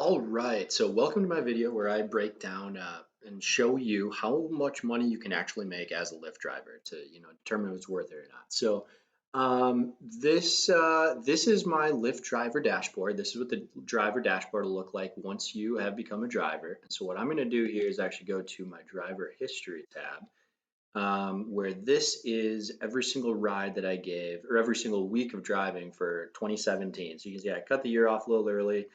All right, so welcome to my video where I break down and show you how much money you can actually make as a Lyft driver to, determine if it's worth it or not. So, this is my Lyft driver dashboard. This is what the driver dashboard will look like once you have become a driver. And so what I'm going to do here is actually go to my driver history tab, where this is every single ride that I gave or every single week of driving for 2017. So you can see I cut the year off a little early,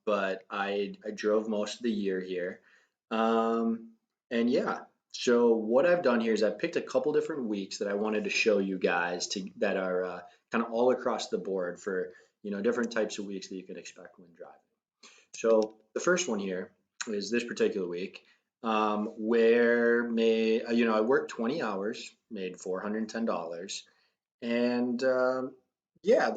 but I drove most of the year here. Um, and yeah, so what I've done here is I've picked a couple different weeks that I wanted to show you guys that are kind of all across the board for different types of weeks that you can expect when driving. So the first one here is this particular week, where I worked 20 hours, made $410, and yeah,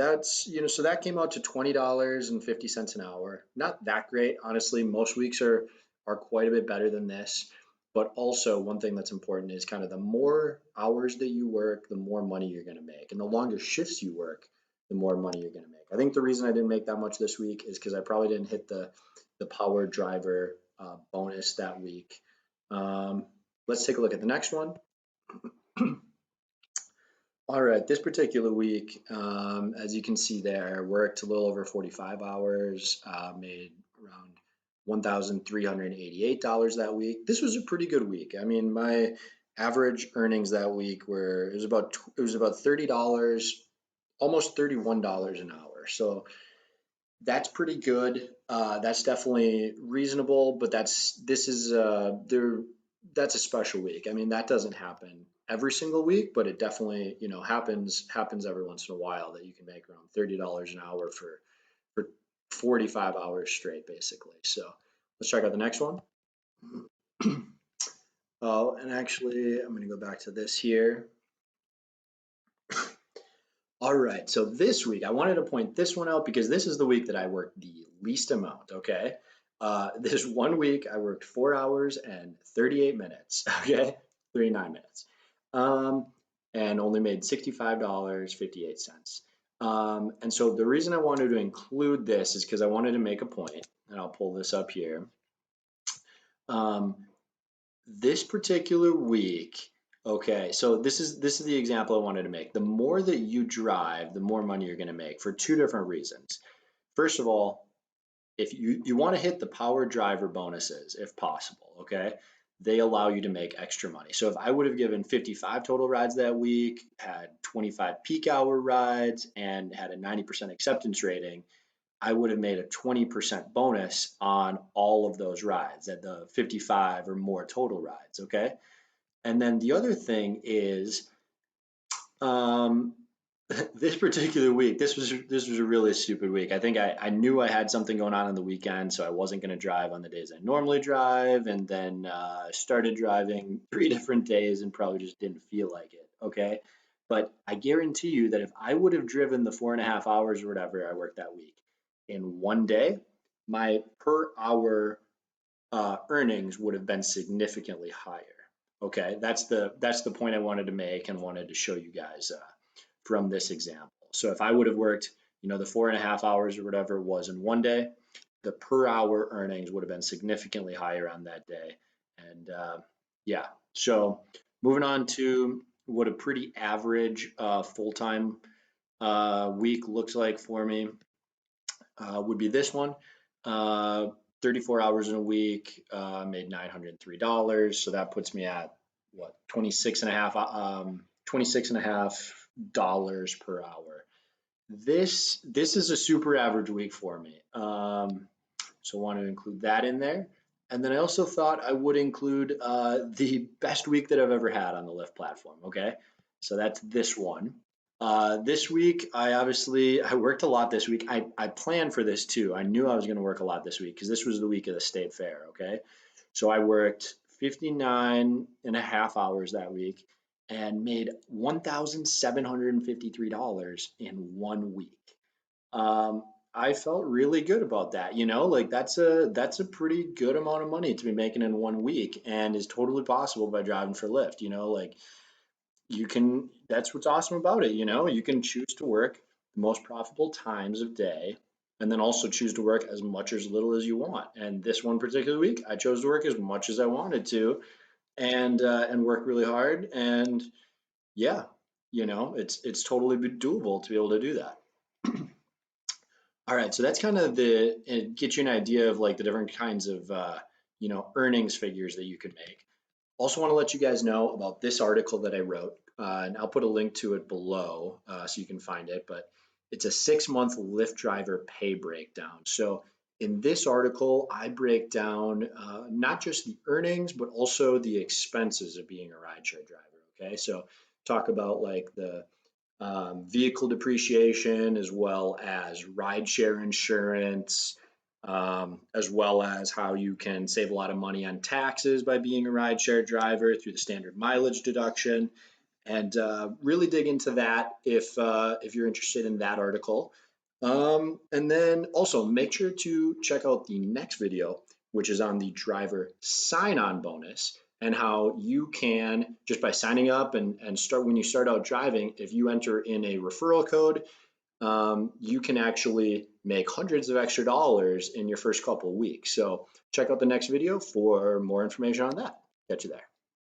so that came out to $20.50 an hour. Not that great, honestly. Most weeks are quite a bit better than this. But also, one thing that's important is kind of the more hours that you work, the more money you're going to make, and the longer shifts you work, the more money you're going to make. I think the reason I didn't make that much this week is because I probably didn't hit the power driver bonus that week. Let's take a look at the next one. All right, this particular week, as you can see there, worked a little over 45 hours, made around $1,388 that week. This was a pretty good week. I mean, my average earnings that week it was about $30, almost $31 an hour. So that's pretty good. That's definitely reasonable, but that's a special week. I mean, that doesn't happen every single week, but it definitely, happens every once in a while that you can make around $30 an hour for 45 hours straight, basically. So let's check out the next one. Oh, and actually, I'm going to go back to this here. All right, so this week I wanted to point this one out because this is the week that I worked the least amount, okay? This one week I worked 4 hours and 38 minutes, okay? 39 minutes. And only made $65.58. And so the reason I wanted to include this is because I wanted to make a point, and I'll pull this up here. Um, this particular week, okay, so this is the example I wanted to make. The more that you drive, the more money you're going to make for two different reasons. First of all, if you want to hit the power driver bonuses if possible, okay? They allow you to make extra money. So if I would have given 55 total rides that week, had 25 peak hour rides, and had a 90% acceptance rating, I would have made a 20% bonus on all of those rides at the 55 or more total rides, okay? And then the other thing is, um, this particular week, this was a really stupid week. I think I knew I had something going on the weekend, so I wasn't going to drive on the days I normally drive, and then started driving 3 different days and probably just didn't feel like it, okay? But I guarantee you that if I would have driven the 4.5 hours or whatever I worked that week in one day, my per hour earnings would have been significantly higher. Okay, that's the point I wanted to make and wanted to show you guys from this example. So if I would have worked, the 4.5 hours or whatever it was in one day, the per hour earnings would have been significantly higher on that day. And yeah, so moving on to what a pretty average full-time week looks like for me would be this one. 34 hours in a week, made $903. So that puts me at what, 26 and a half, $26.50 per hour. This is a super average week for me. So I want to include that in there. And then I also thought I would include the best week that I've ever had on the Lyft platform. Okay, so that's this one. This week, I worked a lot this week. I planned for this too. I knew I was going to work a lot this week because this was the week of the state fair. Okay, so I worked 59 and a half hours that week and made $1,753 in one week. I felt really good about that. Like that's a pretty good amount of money to be making in one week, and is totally possible by driving for Lyft. Like that's what's awesome about it. You can choose to work the most profitable times of day and then also choose to work as much or as little as you want. And this one particular week, I chose to work as much as I wanted to, and work really hard. And yeah, it's totally doable to be able to do that. All right, so that's kind of it gets you an idea of like the different kinds of earnings figures that you could make. Also want to let you guys know about this article that I wrote, and I'll put a link to it below so you can find it, but it's a 6-month Lyft driver pay breakdown. So in this article, I break down not just the earnings, but also the expenses of being a rideshare driver. Okay, so talk about like the vehicle depreciation, as well as rideshare insurance, as well as how you can save a lot of money on taxes by being a rideshare driver through the standard mileage deduction, and really dig into that if you're interested in that article. And then also make sure to check out the next video, which is on the driver sign-on bonus and how you can, just by signing up and start when you start out driving, if you enter in a referral code, you can actually make hundreds of extra dollars in your first couple of weeks. So check out the next video for more information on that. Catch you there.